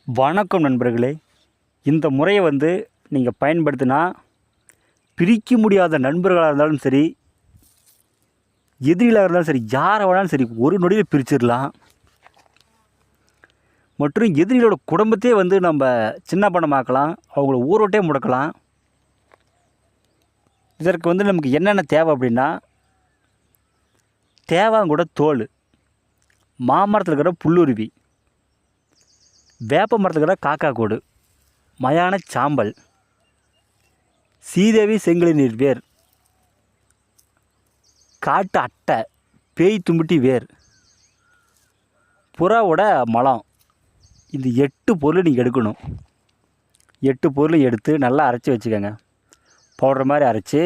வணக்கம் நண்பர்களே. இந்த முறையை நீங்கள் பயன்படுத்தினா பிரிக்க முடியாத நண்பர்களாக இருந்தாலும் சரி, எதிரிகளாக இருந்தாலும் சரி, யாரை வேணாலும் சரி ஒரு நொடியில் பிரிச்சிடலாம். மற்றும் எதிரிகளோட குடும்பத்தையே நம்ம சின்ன பணமாக்கலாம், அவங்கள ஊரோட்டே முடக்கலாம். இதற்கு நமக்கு என்னென்ன தேவை அப்படின்னா, தேவாங்கூட தோல், மாமரத்தில் இருக்கிற புல்லுருவி, வேப்ப மரத்தில் இருக்கிற காக்கா கூடு, மயான சாம்பல், சீதேவி செங்கிலி நீர் வேர், காட்டு அட்டை, பேய் தும்பிட்டி வேர், புறாவோட மலம். இந்த 8 பொருள் நீங்கள் எடுக்கணும். 8 பொருள் எடுத்து நல்லா அரைச்சி வச்சுக்கோங்க. பவுடர் மாதிரி அரைச்சி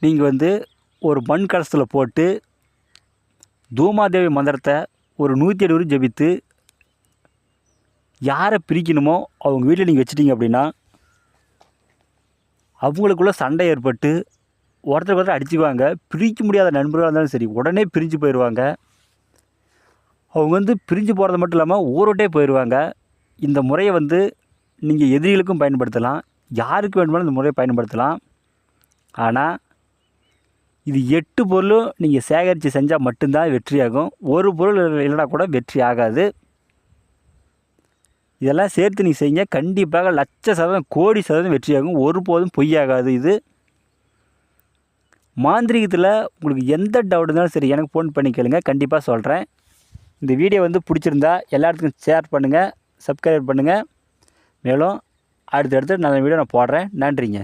நீங்கள் ஒரு மண் கலசத்தில் போட்டு தூமாதேவி மந்திரத்தை ஒரு 107 ஜபித்து யாரை பிரிக்கணுமோ அவங்க வீட்டில் நீங்கள் வச்சிட்டிங்க அப்படின்னா அவங்களுக்குள்ள சண்டை ஏற்பட்டு ஒருத்தர் அடிச்சுக்குவாங்க. பிரிக்க முடியாத நண்பர்களாக இருந்தாலும் சரி உடனே பிரிஞ்சு போயிடுவாங்க. அவங்க பிரிஞ்சு போகிறது மட்டும் இல்லாமல் ஊரோட்டே போயிடுவாங்க. இந்த முறையை நீங்கள் எதிரிகளுக்கும் பயன்படுத்தலாம், யாருக்கு வேணுமாலும் இந்த முறையை பயன்படுத்தலாம். ஆனால் இது 8 பொருளும் நீங்கள் சேகரித்து செஞ்சால் மட்டும்தான் வெற்றியாகும். ஒரு பொருள் இல்லைனா கூட வெற்றி ஆகாது. இதெல்லாம் சேர்த்து நீங்கள் செய்யுங்க, கண்டிப்பாக லட்ச%, கோடி % வெற்றியாகும். ஒருபோதும் பொய்யாகாது. இது மாந்திரிகத்தில் உங்களுக்கு எந்த டவுட் இருந்தாலும் சரி எனக்கு ஃபோன் பண்ணி கேளுங்க, கண்டிப்பாக சொல்கிறேன். இந்த வீடியோ பிடிச்சிருந்தா எல்லாத்துக்கும் ஷேர் பண்ணுங்கள், சப்ஸ்கிரைப் பண்ணுங்கள். மேலும் அடுத்தடுத்து நல்ல வீடியோ நான் போடுறேன். நன்றிங்க.